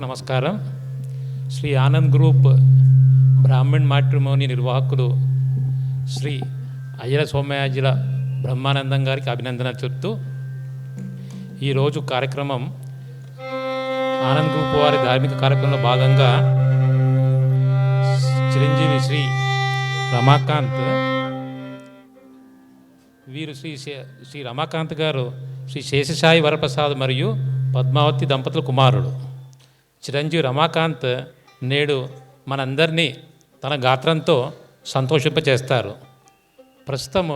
నమస్కారం. Shri Anand group Brahman matrimony నిర్వాహకులు శ్రీ అయ్యల సోమయాజుల బ్రహ్మానందం గారికి అభినందనలు చెప్తూ ఈరోజు కార్యక్రమం ఆనంద్ గ్రూప్ వారి ధార్మిక కార్యక్రమంలో భాగంగా చిరంజీవి శ్రీ రమాకాంత్ వీరు శ్రీ రమాకాంత్ గారు శ్రీ శేషసాయి వరప్రసాద్ మరియు పద్మావతి దంపతుల కుమారుడు. చిరంజీవి రమాకాంత్ నేడు మనందరినీ తన గాత్రంతో సంతోషింపచేస్తారు. ప్రస్తుతం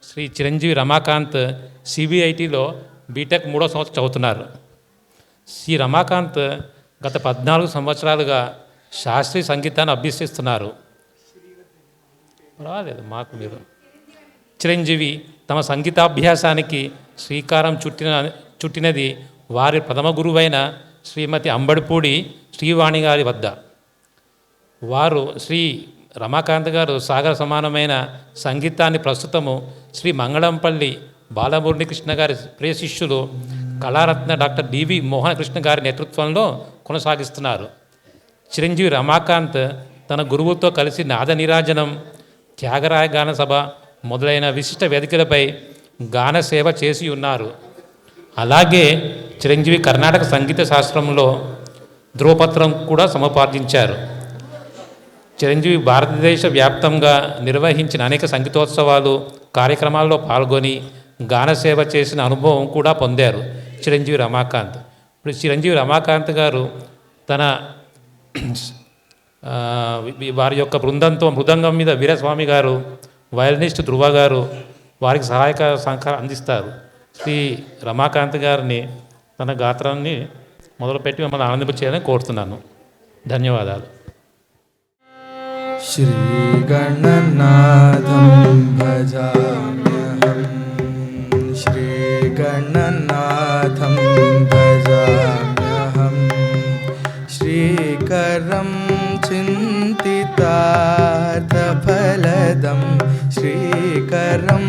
శ్రీ చిరంజీవి రమాకాంత్ సిబిఐటిలో బీటెక్ 3వ సంవత్సరం చదువుతున్నారు. శ్రీ రమాకాంత్ గత 14 సంవత్సరాలుగా శాస్త్రీయ సంగీతాన్ని అభ్యసిస్తున్నారు. రాలేదు మాకు మీరు. చిరంజీవి తమ సంగీతాభ్యాసానికి శ్రీకారం చుట్టినది వారి ప్రథమ గురువైన శ్రీమతి అంబడిపూడి శ్రీవాణి గారి వద్ద. వారు శ్రీ రమాకాంత్ గారు సాగర సమానమైన సంగీతాన్ని ప్రస్తుతము శ్రీ మంగళంపల్లి బాలమురళీకృష్ణ గారి ప్రియ శిష్యులు కళారత్న డాక్టర్ డివి మోహనకృష్ణ గారి నేతృత్వంలో కొనసాగిస్తున్నారు. చిరంజీవి రమాకాంత్ తన గురువుతో కలిసి నాద నీరాజనం, త్యాగరాయ గాన సభ మొదలైన విశిష్ట వేదికలపై గాన సేవ చేసి ఉన్నారు. అలాగే చిరంజీవి కర్ణాటక సంగీత శాస్త్రంలో ధ్రువపత్రం కూడా సముపార్జించారు. చిరంజీవి భారతదేశ వ్యాప్తంగా నిర్వహించిన అనేక సంగీతోత్సవాలు కార్యక్రమాల్లో పాల్గొని గాన సేవ చేసిన అనుభవం కూడా పొందారు చిరంజీవి రమాకాంత్. ఇప్పుడు చిరంజీవి రమాకాంత్ గారు తన వారి యొక్క బృందంతో మృదంగం మీద వీరస్వామి గారు, వయలినిస్ట్ ధ్రువ గారు వారికి సహాయక సహకారం అందిస్తారు. శ్రీ రమాకాంత్ గారిని తన గాత్రాన్ని మొదలుపెట్టి మిమ్మల్ని ఆనందించేయాలని కోరుతున్నాను. ధన్యవాదాలు. శ్రీ గణనాథం భజామ్యహం, శ్రీ గణనాథం భజామ్యహం, శ్రీకరం చింతితార్థఫలదం, శ్రీకరం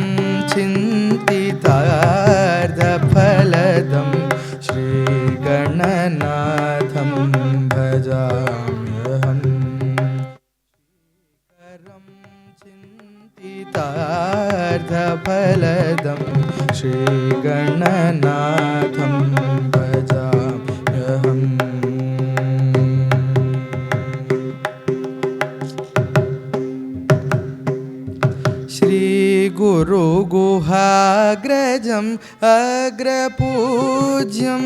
చింతితార్థఫలదం, శ్రీగణనాథం భజామ్యహం, శ్రీకరం చింతితార్థఫలదం, శ్రీగణనాథం భజామ్యహం. గురు గుహాగ్రజం అగ్రపూజ్యం,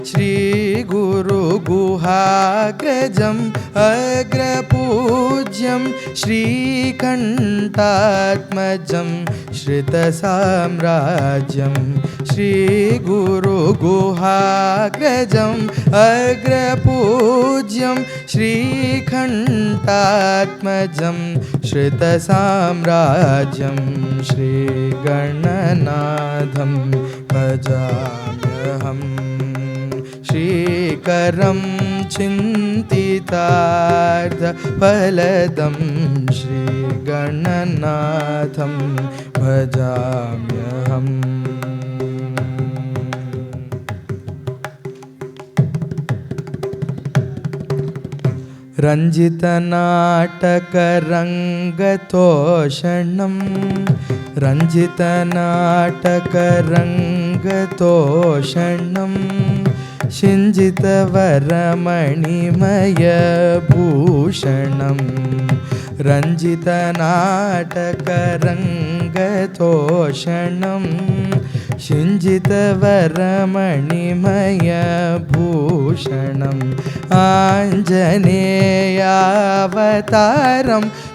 శ్రీ గురు గుహాగ్రజం అగ్రపూజ్యం, శ్రీకంఠాత్మజం శ్రితసామ్రాజ్యం, శ్రీ గురు గుహాగ్రజం అగ్రపూజ్యం, శ్రీకంఠాత్మజం శ్రితసామ్రాజ్యం, శ్రీగణనాథం భజామ్యహం, శ్రీకరం చింతితార్థఫలదం, శ్రీగణనాథం భజామ్యహం. రంజితనాటకరంగతోషణం, రంజితనాటకరంగతోషణం, సింజితవరమణిమయభూషణం, రంజితనాటకరంగతోషణం, సింజితవరమణిమయభూషణం, ఆంజనేయావతారం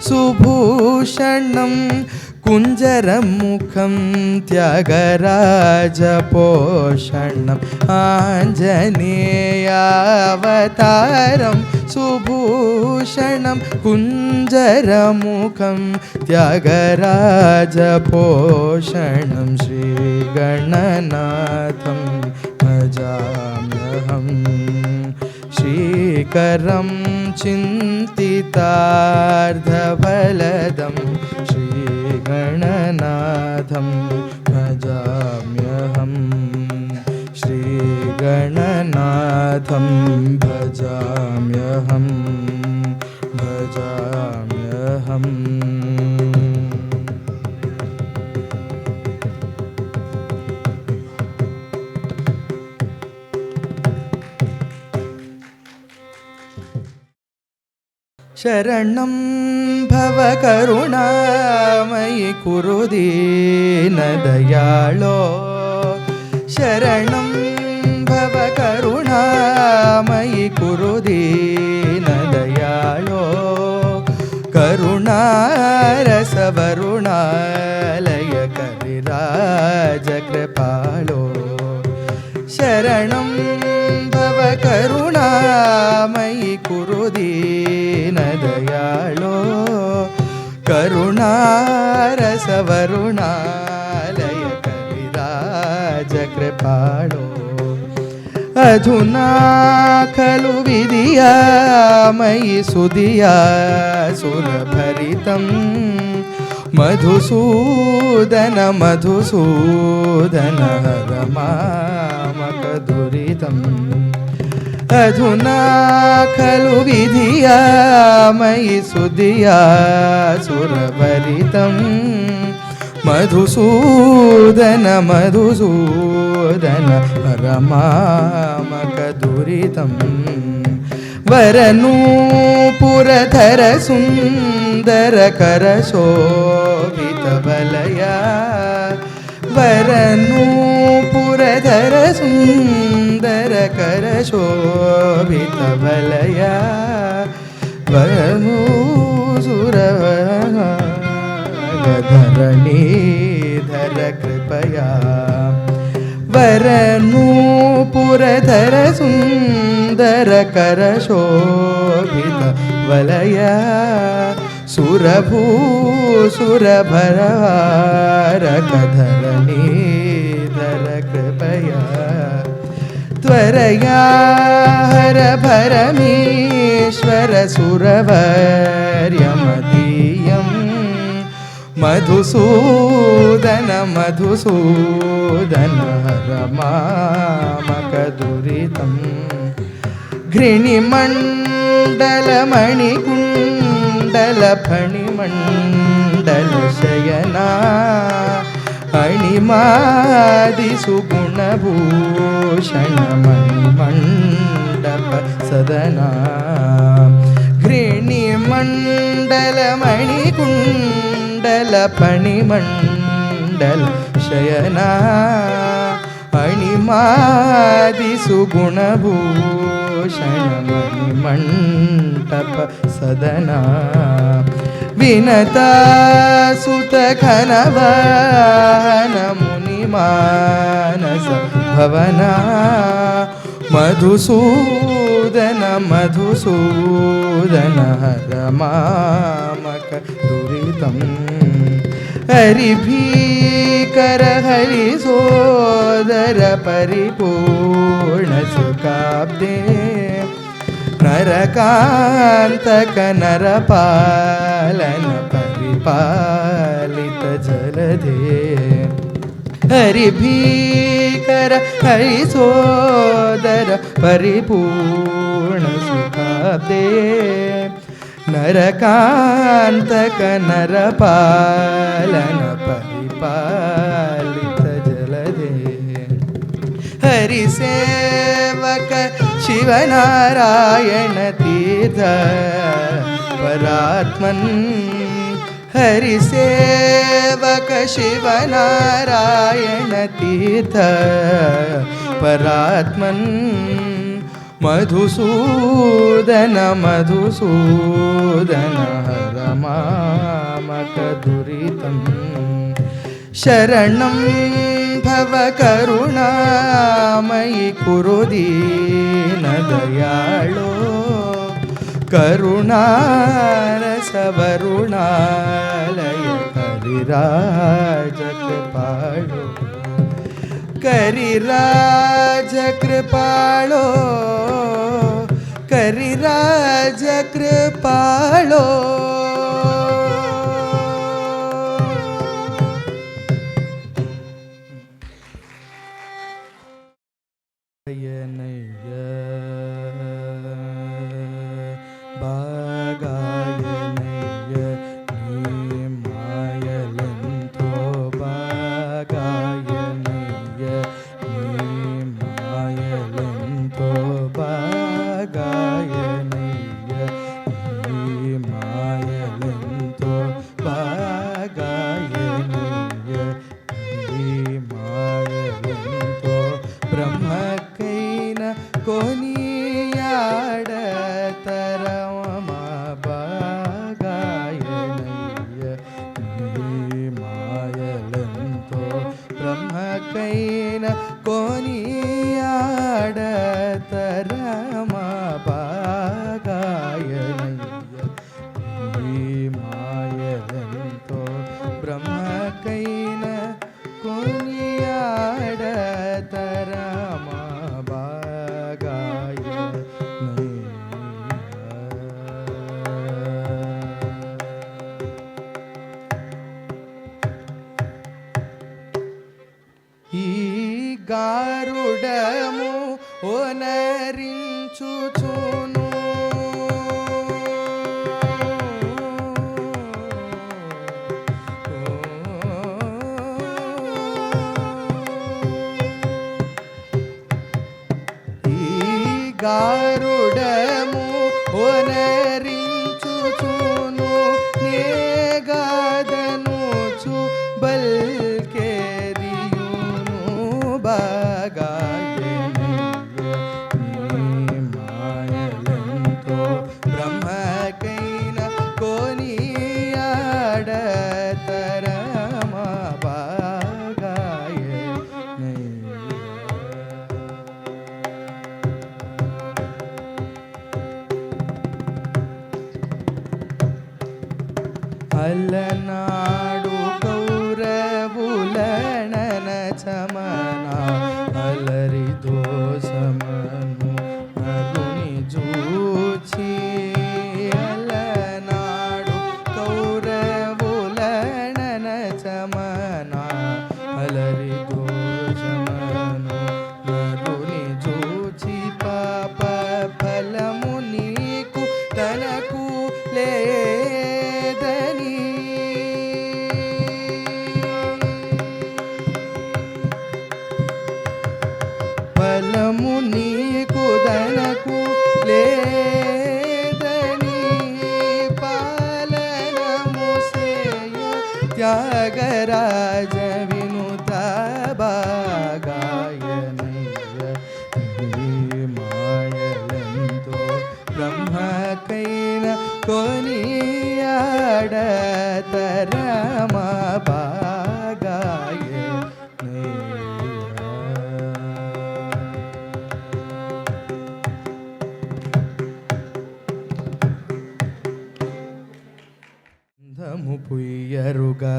సుభూషణం, కుంజరముఖం త్యాగరాజపోషణం, ఆంజనేయావతారం సుభూషణం, కుంజరముఖం త్యాగరాజపోషణం, శ్రీగణనాథం భజామ్యహం, శ్రీకరం చింతితార్థఫలదం, శ్రీగణనాథం భజామ్యహం. गणनाथं भजाम्यहं भजाम्यहम् शरणं भव करुणामयि कुरु दीनदयाळो शरणं भव करुणामयि कुरु दीनदयाळो करुणारसवरुणालय कविराज कृपालो शरणं भव करुणामयि कुरु दीनदयाळो करुणारसवरुणालय कविराज कृपालो अधुना खलु विधिया मयि सुधिया सुरभरितं मधुसूदन मधुसूदन हर मामक दुरितम् अधुना खलु विधिया मयि सुधिया सुरभरितं मधुसूदन मधुसूदन हर मामक दुरितं वरनूपुरधर सुन्दर कर शोभित वलया वरनूपुरधर सुन्दर कर शोभित वलया वरनूसुरधरणीधर कृपया वरनूपुरधर सुन्दर कर शोभित वलया सुरभूसुरभरहारकधरणीधर कृपया त्वरया हर भरमेश्वर सुरवर्यमदीयं मधुसूदन मधुसूदन हर मामक दुरितं घृणिमण्डलमणिकुण्डल फणिमण्डल शयना अणिमादिसुगुणभूषण मणिमण्डप सदना घृणिमण्डलमणिकुण्डल फणिमण्डल शयना अणिमादिसुगुणभूषण मणिमण्डप सदना विनता सुत घनवाहन मुनिमानस भवना मधुसूदन मधुसूदन हर मामक दुरितं हरिभीकर हरिसोदर परिपूर्ण सुखाब्दे नरकान्तक नरपालन परिपालित जलधे हरिभीकर हरिसोदर परिपूर्ण सुखाब्दे नरकान्तक नरपालन परिपालित जलधे हरिसेवक शिवनारायण तीर्थ परात्मन् हरिसेवक शिवनारायण तीर्थ परात्मन् मधुसूदन मधुसूदन हर मामक दुरितं शरणं भव करुणामयि कुरु दीनदयाळो करुणारसवरुणालय करिराज कृपाळो करिराज कृपाळो करिराज कृपाळो नयन కొనియాడతరమ బాగాయనయ్య నీ మాయలంతో బ్రహ్మకైన కొనియాడతరమ బాగాయనయ్య నీ మాయలంతో బ్రహ్మకైన కొనియాడతరమ ఈ గారుడము ఓనరించుచును ఈ గారుడము ఓనరించుచును నేగాదనుచు బల్కేరియును బాగాయనయ్య నీ మాయలంతో బ్రహ్మకైన కొనియాడతరమ అలనాడు కౌరవులనన చమన అలరి దోషమను నరుని జూచి అలనాడు కౌరవులనన చమన అలరి దోషమను నరుని జూచి పాప ఫలము నీకు తనకు లేదని ఫలము నీకు తనకు లేదని పాలనము సేయు త్యాగరాజ వినుత బాగాయనయ్య నీ మాయలంతో బ్రహ్మకైన కొనియాడతరమ గంధము పుయ్యరుగా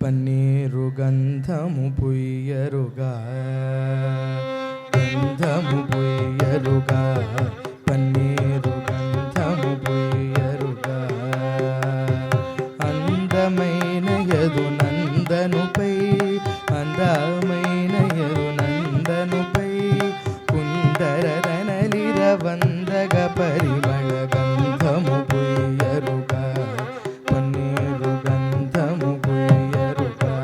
పన్నీరు గంధము పుయ్యరుగా గంధము పుయ్యరుగా పన్నీరు గంధము పుయ్యరుగా అందమైన యదు నందనుపై అందమైన యదు నందనుపై కుందరదనలిర వందగ పరిమళ గంధము పుయ్యరుగా పన్నీరు గంధము పుయ్యరుగా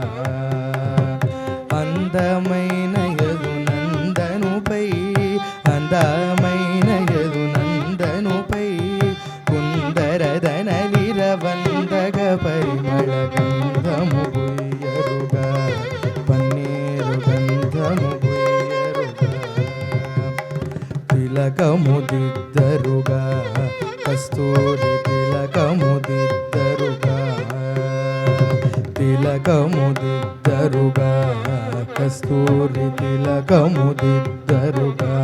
అందమైన యదు నందనుపై అందమైన యదు నందనుపై కుందరదనలిర వందగ పరిమళ గంధము పుయ్యరుగా పన్నీరు గంధము పుయ్యరుగా తిలకము దిద్దరుగా కస్తూరి తిలకము దిద్దరుగా తిలకము దిద్దరుగా కస్తూరి తిలకము దిద్దరుగా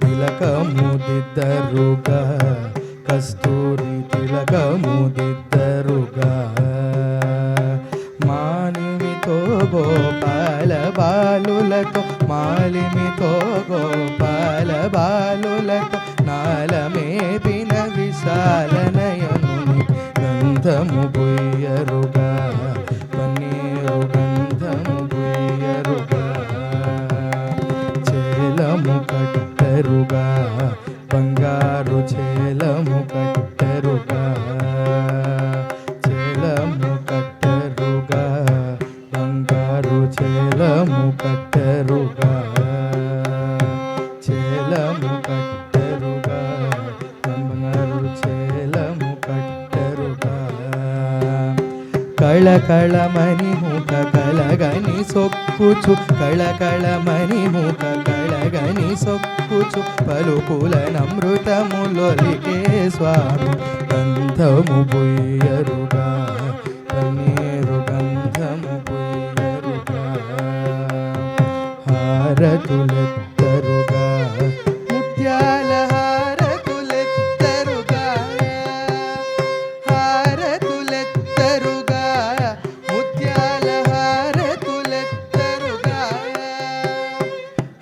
తిలకము దిద్దరుగా కస్తూరి తిలకము దిద్దరుగా మానిమితో గోపాల బాలులతో మాలిమితో గోపాల బాలులతో నాలమేపిన విశాల నయనుని గంధము పుయ్యరుగా పన్నీరు గంధము పుయ్యరుగా చేలము కట్టరుగా బంగారు చేలము కట్టరుగా చేలము కట్టరుగా బంగారు చేలము కట్టరుగా చేలము కట్టరుగా బంగారు చేలము కట్టరుగా కళకళమని ముఖ కలగని సొక్కుచు కళకళమని ముఖ కళగని సొక్కుచు పలుకుల నమృతములొలికే స్వామి గంధము పుయ్యరుగా పన్నీరు గంధము పుయ్యరుగా హారతులెత్తరుగా ముత్యాల హారతులెత్తరుగా హారతులెత్తరుగా ముత్యాల హారతులెత్తరుగా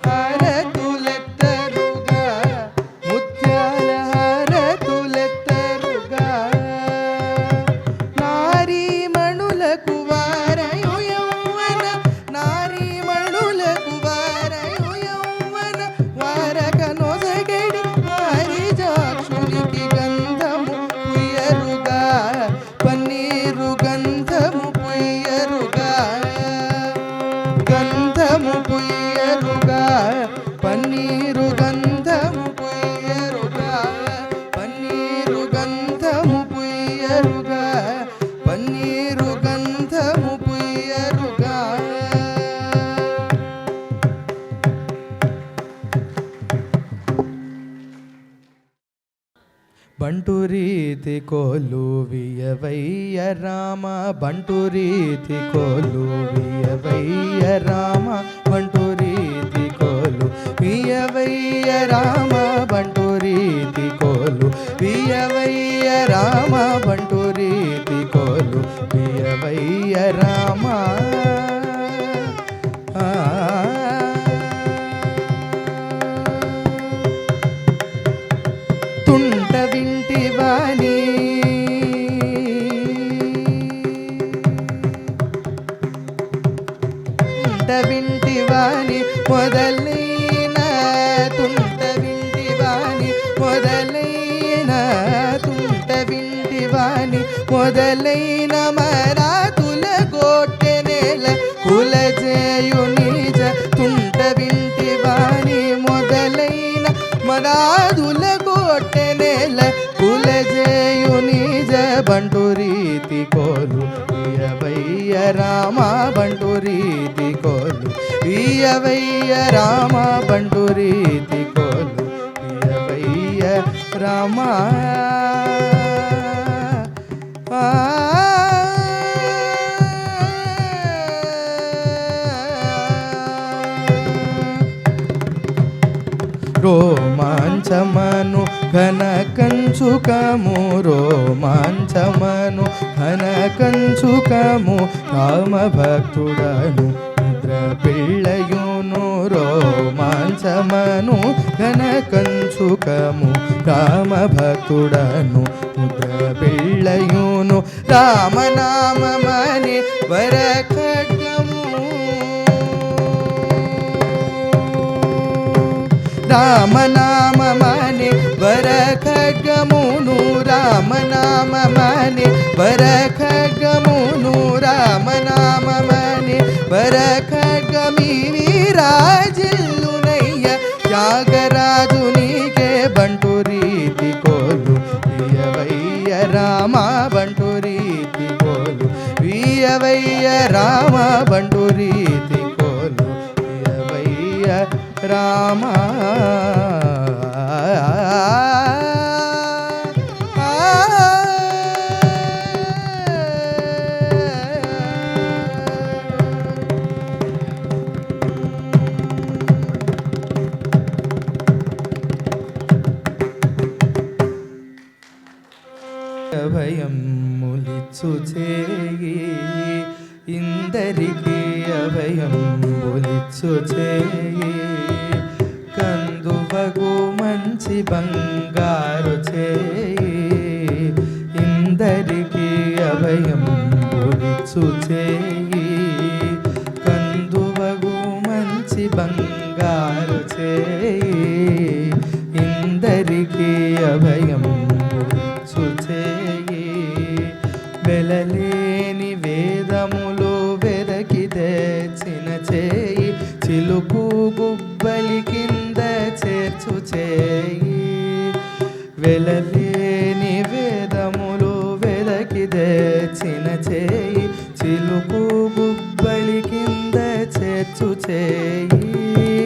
హారతులెత్తరుగా ముత్యాల హారతులెత్తరుగా నారీమణులకు వారయు యౌవన నారీమణులకు వారయు యౌవన వారక నొసగడి వారిజాక్షునికి గంధము పుయ్యరుగా పన్నీరు గంధము పుయ్యరుగా గంధము పుయ్యరుగా పన్నీరు గంధము పుయ్యరుగా పన్నీరు గంధము పుయ్యరుగా పన్నీరు గంధము పుయ్యరుగా బంటు రీతి కోలు వియవయ్య రామ బంటు రీతి కోలు వియవయ్య రామ బంటు రీతి కోలు వియవయ్య రామ బంటు రీతి కోలు వియవయ్య రామ బంటు రీతి కోలు వియవయ్య రామ తుంట వింటివాణి తుంట వింటివాణి మొదలైన తుంట వింటివాణి మొదలైన తుంట వింటివాణి మొదలైన మరాతుల గోట్టెనేల కులజేయు నిజ తుంట వింటివాణి మొదలైన మరాదుల గోట్టెనేల కులజేయు నిజ బంటు రీతి కోలు వియవయ్య రామ బంటు రీతి కోలు వియవయ్య రామ బంటు రీతి కోలు వియవయ్య రామ రోమాంచమను ఘన కంచుకము రోమాంచమను ఘన కంచుకము రామ భక్తుడను ముద్ర పిళ్ళయును రోమాంచమను ఘన కంచుకము రామ భక్తుడను ముద్ర పిళ్ళయును రామనామమని వర ఖడ్గము రామనామమని వర ఖడ్గమును రామనామమని వర ఖడ్గమును రామనామమని వర ఖడ్గమి వీరాజిల్లునయ్య త్యాగరాజునికే బంటు రీతి కోలు వియవయ్య రామ బంటు రీతి కోలు వియవయ్య రామ బంటు రీతి కోలు వియవయ్య రామ అభయం ములిచ్చు చేయి ఇందరికి అభయం ములిచ్చు చేయి కందువగు మంచి బంగారు చేయి ఇందరికి అభయం ములిచ్చు చేయి కందువగు మంచి బంగారు చేయి ఇందరికి అభయం ములిచ్చు చేయి వెలలేని వేదములు వెదకి తెచ్చిన చేయి చిలుకు గుబ్బలి కింద చేర్చు చేయి వెలలేని వేదములు వెదకి తెచ్చిన చేయి చేయి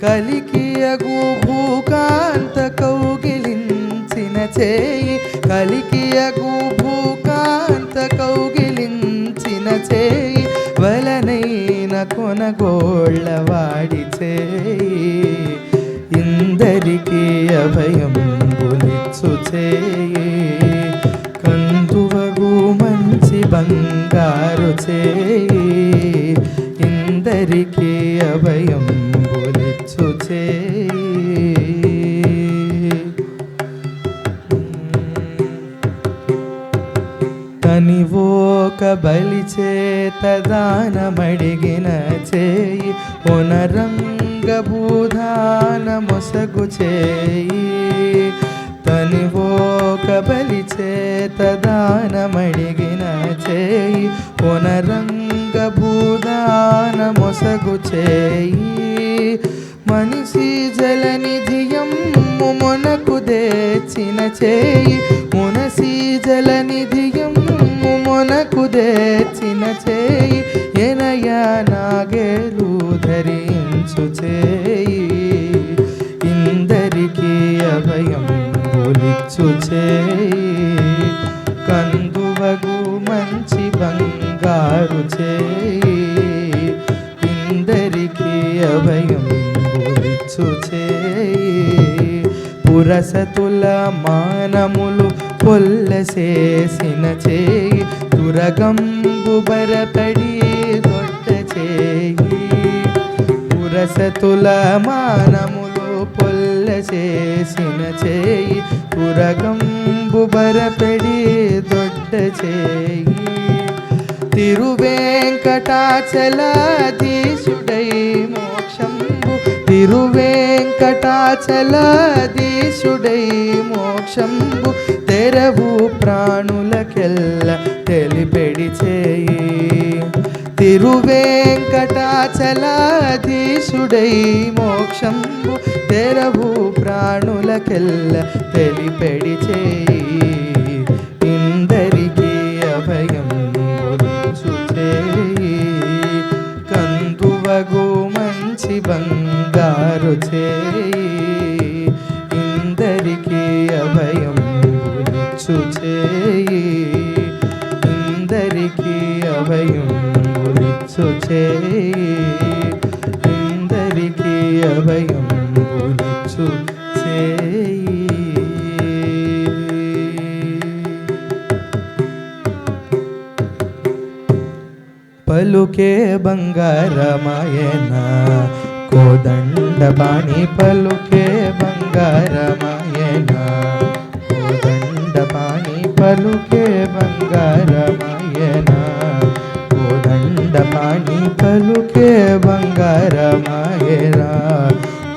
కలికియగు భూకాంత కౌగిలించిన చేయి కలికియగు భూకాంత కౌగిలించిన చేయి వలనైన కొనగోళ్ళ వాడి చేయి ఇందరికీ అభయం బులిచ్చు చేయి కందువగు మంచి బంగారు చేయి ఇందరికీ అభయం బులిచ్చు చేయి తనివోక బలి చేత దానమడిగిన చేయి పునరంగ భూధాన మొసగు చేయి తనివోక బలి చేత దానమడిగిన చేయి పునరంగ భూధాన మొసగు చేయి మనిషి జలనిధియమ్ము మొనకు దేచిన చేయి మునసి జలనిధియమ్ము మొనకు దేచిన చేయి ఎనయ నాగేలు ధరించు చేయి ఇందరికీ అభయం బులిచ్చు చేయి కందువగు మంచి బంగారు చేయి ఇందరికీ అభయం బులిచ్చు చేయి పురసతుల మానములు పొల్లసేసిన చేయి తురగంబు బరపడి దొడ్డ చేయి పురసతుల మానములు పొల్లసేసిన చేయి తురగంబు బరపడి దొడ్డ చేయి తిరువేంకటాచలాధీశుడై మోక్షంబు తిరువేంకటాచలాధీశుడై మోక్షంబు తెరవు ప్రాణులకెల్ల తెలిపెడి చేయి తిరువేంకటాచలాధీశుడై మోక్షంబు తెరవు ప్రాణులకెల్ల తెలిపెడి చేయి ఇందరికీ అభయం బులిచ్చు చేయి కందువగు మంచి బంగారు చేయి ఇందరికీ అభయం బులిచ్చు చేయి ఇందరికీ అభయం బులిచ్చు చేయి ఇందరికీ అభయం బులిచ్చు చేయి పలుకే బంగారమాయన కోదండపాణి పలుకే బంగారమాయన కోదండపాణి పలుకే బంగారమాయన కోదండపాణి పలుకే బంగారమాయన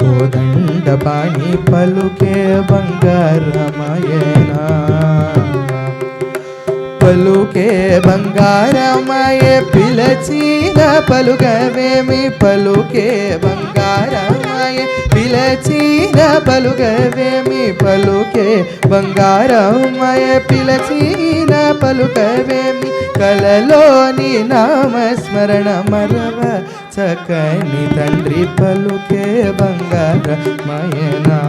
కోదండపాణి పలుకే బంగారమాయన పలుకే బంగారమాయ పిలచిన పలుకవేమి పలుకే బంగారమాయ పిలచిన పలుకవేమి పలుకే బంగారమాయ పిలచిన పలుకవేమి కలలోని నామస్మరణ మరవ చక్కని తండ్రి పలుకే బంగారమాయనా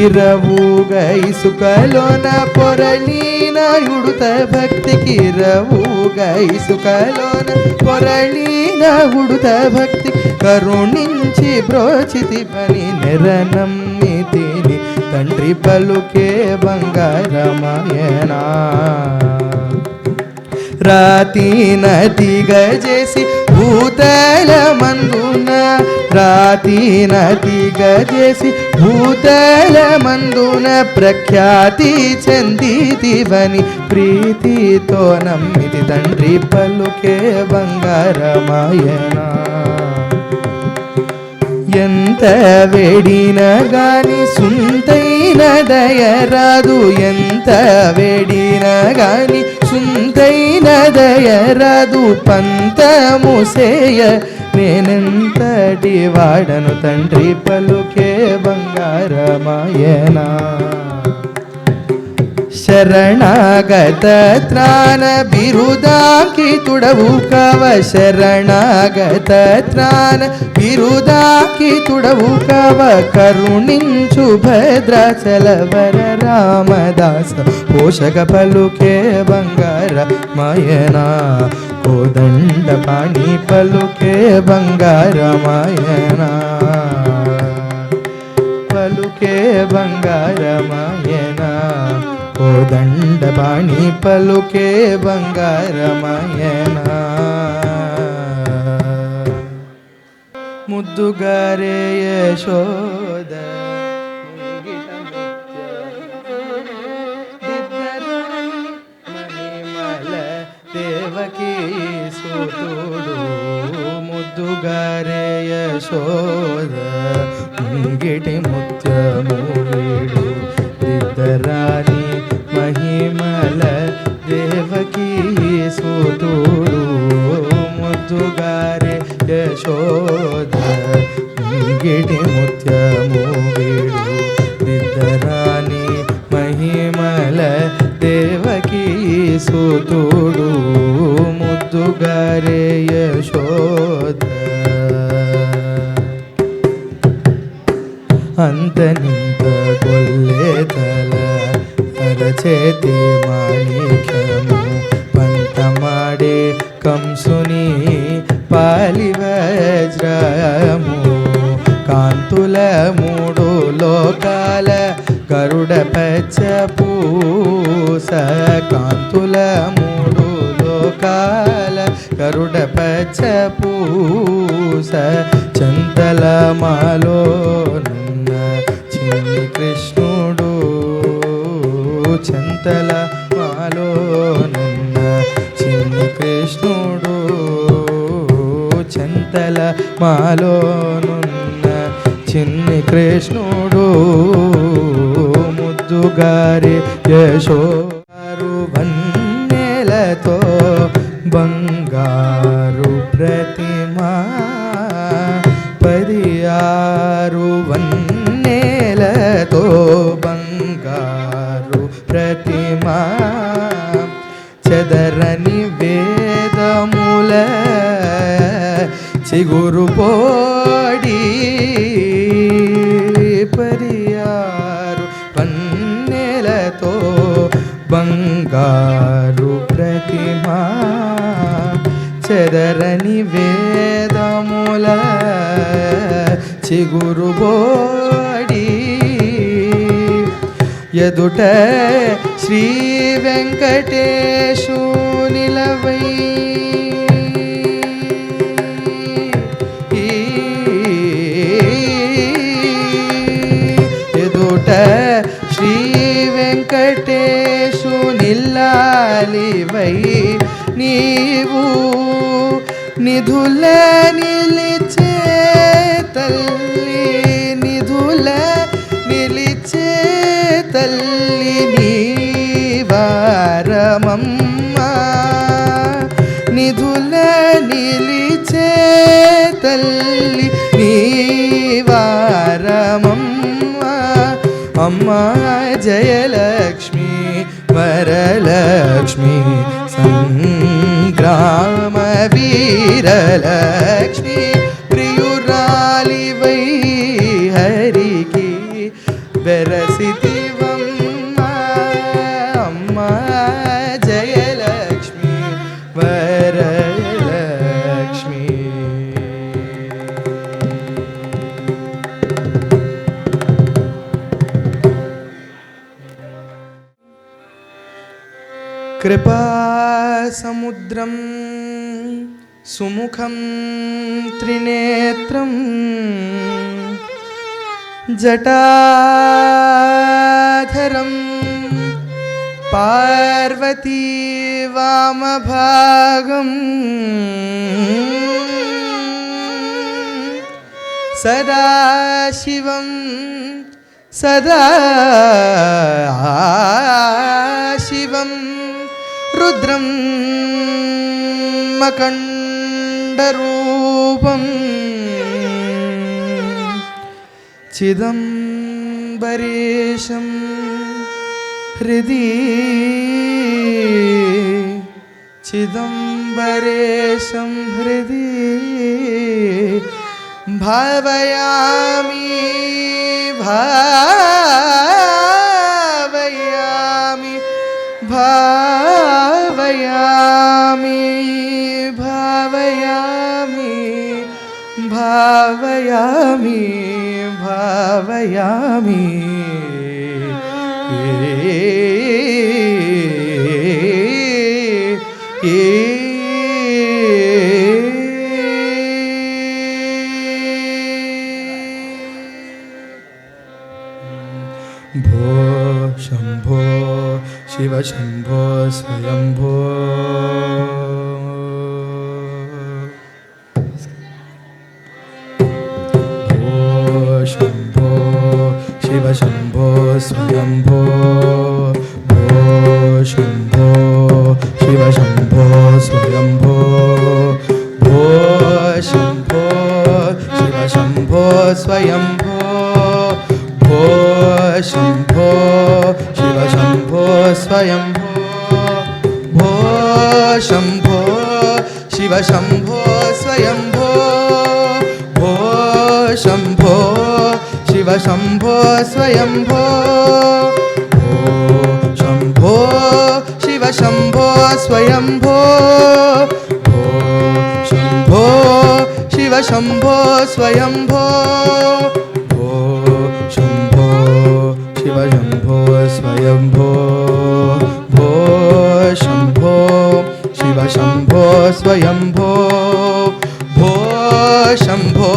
ఇరవుగా ఇసుకలోన పొరళీన ఉడుత భక్తికి ఇరవుగా ఇసుకలోన పొరళీన ఉడుత భక్తి కరుణించి బ్రోచితి పని నెరనమ్మితిని తండ్రి పలుకే బంగారమాయనా రాతి నదిగా చేసి భూతల మందున రాతి నదిగా చేసి భూతల మందున ప్రఖ్యాతి చెందితివని ప్రీతితో నమ్మితి తండ్రి పలుకే బంగారమాయనా ఎంత వేడినా గాని సుంతైన దయరాదు ఎంత వేడినా గాని సుంతైన దయరాదు పంతము సేయ నేనెంతటి వాడను తండ్రి పలుకే బంగారమాయనా ಶರಣಾಗತ ತ್ರಾಣ ಬಿರುದಾಂಕಿತುಡವು ಕವ ಶರಣಾಗತ ತ್ರಾಣ ಬಿರುದಾಂಕಿತುಡವು ಕವ ಕರುಣಿಂಚು ಭದ್ರಾಚಲವರ ರಾಮದಾಸ ಪೋಷಕ ಪಲುಕೆ ಬಂಗಾರ ಮಾಯನ ಕೋದಂಡ ಪಾಣಿ ಪಲುಕೆ ಬಂಗಾರ ಮಾಯನ ಪಲುಕೆ ಬಂಗಾರ ಮಾಯನ ಕೋದಂಡ ಪಾಣಿ ಪಲುಕೆ ಬಂಗಾರ ಮಾಯನ ಮುದ್ದುಗಾರೆ ಯಶೋದ ಮಣಿಮಲ ದೇವಕಿ ಸುತುಡು ಮುದ್ದುಗಾರೆ ಯಶೋದ ಮುಂಗಿಟಿ ಮುತ್ಯ ಮೂವಿಡು ದಿದ್ದರಾಣಿ ಮಹಿಮಲ ದೇವಕಿ ಸುತುಡು ಮುದ್ದುಗಾರೆ ಯಶೋದ ಮುಂಗಿಟಿ ಮುತ್ಯ ಮೂವಿಡು ದಿದ್ದರಾಣಿ ಮಹಿಮಲ ದೇವಕಿ ಸುತುಡು ಮುದ್ದುಗಾರೆ ಯಶೋದ ಅಂತ ನಿಂತ ಕೊಲ್ಲೆತಲ ಅರಚೇತಿ ಮಾಣಿಕ್ಯಮು ಪಂತ ಮಾಡೆ ಕಂಸುನಿ ಪಾಲಿ ವಜ್ರಮು కాంతుల మూడు లోకాల గరుడ పచ్చ పూస కాంతుల మూడు లోకాల గరుడ పచ్చ పూస చంతల మాలోనున్న చిన్ని కృష్ణుడు చంతల మాలోనున్న చిన్ని కృష్ణుడు చంతల మాలోనున్న చిన్ని కృష్ణుడు ముద్దుగారి యశోదారు వన్నెలతో బంగారు ప్రతిమా 16 వన్నెలతో బంగారు ప్రతిమా చెదరని వేదముల చిగురు పోడి 16 వన్నెలతో బంగారు ప్రతిమా చెదరని వేదముల చిగురు బోడి ఎదుట శ్రీ వెంకటేశు నిలవై ఎదుట శ్రీ వెంకటేశు నిల్లాలివై నీవు నిధుల నిలిచే తల్లి నిధుల నిలిచే తల్లి నీవారమమ్మ నిధుల నిలిచే తల్లి నీవారమమ్మ అమ్మ జయలక్ష్మి వరలక్ష్మి సంగ్రామ వీరలక్ష్మి ప్రియురాలివై హరికి బెరసితివమ్మ అమ్మ జయలక్ష్మి వరలక్ష్మి కృపా సముద్రం సుముఖం త్రినేత్రం జటాధరం పార్వతీ వామభాగం సదాశివం సదాశివం రుద్రం మకండరూపం చిదంబరేశం हृदि चिदम्बरेशं हृदि भावयामि भावयामि भावयामि भावयामि भावयामि भावयामि भो शंभो शिव शंभो स्वयंभो भो शंभो शिव शंभो स्वयंभो भो शंभो शिव शंभो स्वयंभो भो शंभो शिव शंभो स्वयंभो भो शंभो शिव शंभो स्वयंभो भो शंभो शिव शंभो स्वयंभो भो शंभो शिव शंभो स्वयंभो भो शंभो शिव शंभो स्वयंभो भो शंभो शिव शंभो स्वयंभो भो शंभो शिव शंभो स्वयंभो भो शंभो शिव शंभो स्वयंभो भो शंभो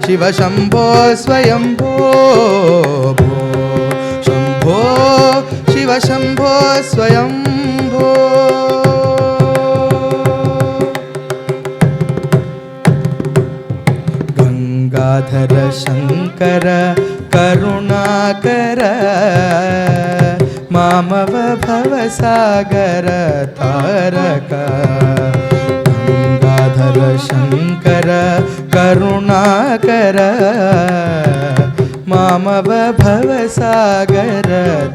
शिव शंभो स्वयंभो भो शंभो शिव शंभो स्वयंभो गंगाधर शंकर करुणाकर मामव भवसागर तारक गंगाधर शंकर करुणाकर मामव भवसागर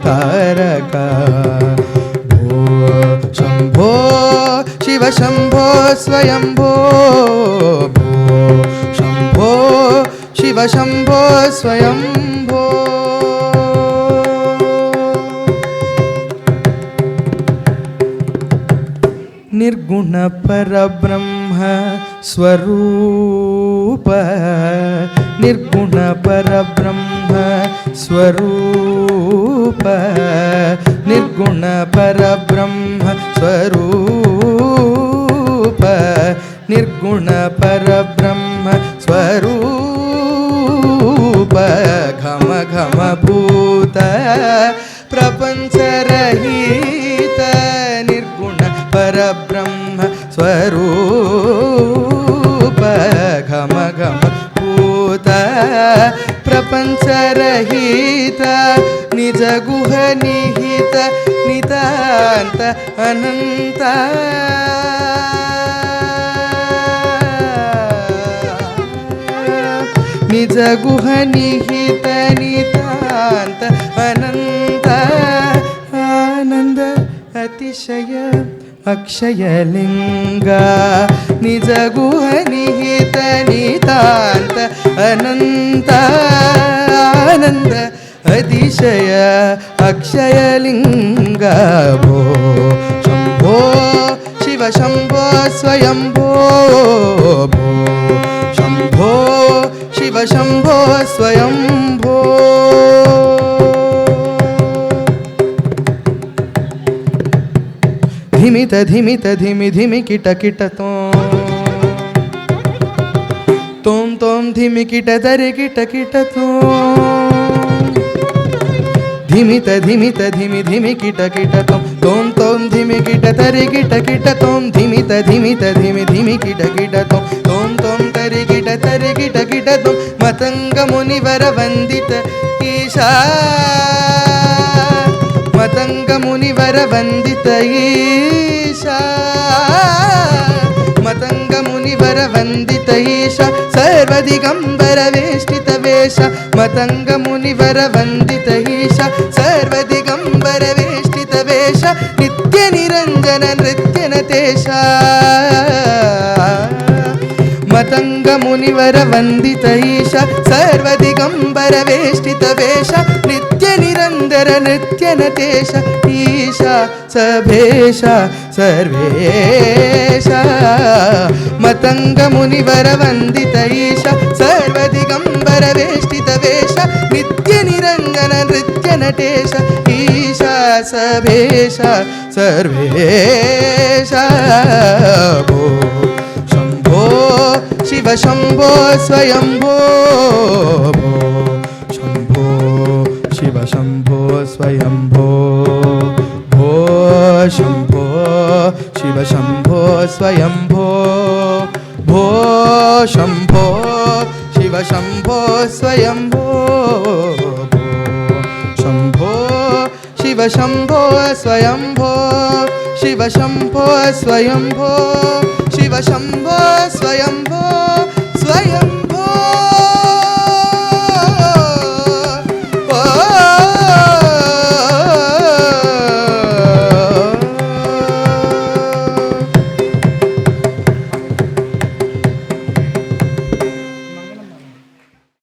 तारक भो शंभो शिव शंभो स्वयंभो भो शंभो शिव शंभो स्वयंभो निर्गुण परब्रह्म स्वरूप निर्गुण परब्रह्म स्वरूप निर्गुण परब्रह्म स्वरूप निर्गुण परब्रह्म स्वरूप घम घम भूत प्रपंच रहित निर्गुण परब्रह्म स्वरूप घम घम भूत प्रपंच रहित निज गुह निहित नितांत अनंत निज गुह निहित नितांत अनंत आनंद अतिशय अक्षय लिंग निज गुह निहित नितांत अनंत आनंद अतिशय अक्षय लिंग भो शंभो शिव शंभो स्वयंभो भो शंभो शिव शंभो स्वयंभो धिमित धिमित धिमि धिमि किट किट तोम तोम धिमि किट दरे किट किट धिमित धिमित धिमि धिमि किट किट तोम तोम धिमि किट तरे किट किट तोम धिमित धिमित धिमि धिमि किट किट तोम तोम तरे किट तोम मतंग मुनिवर वंदित ईशा मतंग मुनिवर वंदित ईशा मतंग मुनिवर वंदित ईशा सर्वदिगंबर वेष्टित वेश मतंग मुनिवर वंदित ईशा सर्वदिगंबर నిరంజన నృత్యనతేశ మతంగ మునివర వందిత ఈశ సర్వదిగంబర వేష్టిత వేష నిత్య నిరంతర నృత్యనతేశ ఈశ సభేశ సర్వేశ మతంగ మునివర వందిత ఈశ సర్వదిగంబర వేష్టిత వేష నిత్య నిరంజన నృత్య నటేశ ఈశ సభేశ సర్వేశ భో శంభో శివ శంభో స్వయంభో భో శంభో శివ శంభో స్వయంభో భో శంభో శివ శంభో స్వయంభో భో శంభో శివ శంభో స్వయంభో భో శంభో శివ శంభో స్వయంభో శివ శంభో స్వయంభో శివ శంభో స్వయంభో స్వయంభో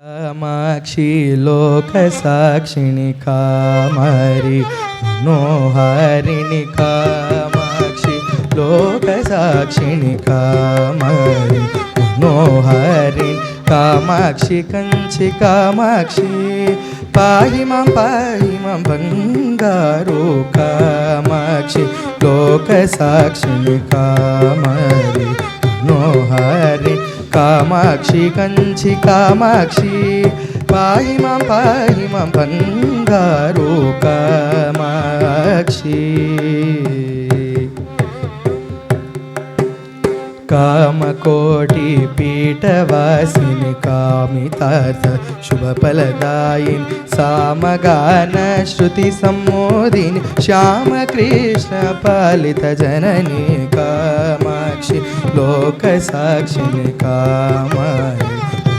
కామాక్షి లోక సాక్షిణి కామారి మనోహారిణి కామాక్షి లోక సాక్షిణి కామారి మనోహారిణి కామాక్షి కంచి కామాక్షి పాహి మాం బంగారు కామాక్షి లోక సాక్షిణి కామారి మనోహారి కామాక్షి కంచి కామాక్షి పాహి మాం బంగారు కామాక్షి కామకోటి పీఠవాసిని కామితార్థ శుభఫలదాయిని సామగాన శృతి సమ్మోదిని శ్యామకృష్ణ పాలిత జనని కామాక్షి లోక సాక్షిని కామారి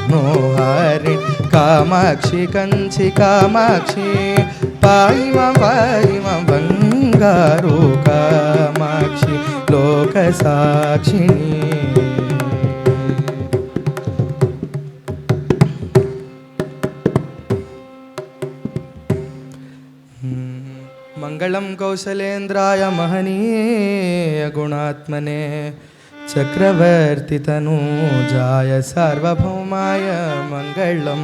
మనోహారి కామాక్షి కంచి కామాక్షి పాహి మాం బంగారు కామాక్షి లోక సాక్షిని మంగళం కౌసలేంద్రాయ మహనీయ గుణాత్మనే చక్రవర్తితనూజాయ సార్వభౌమాయ మంగళం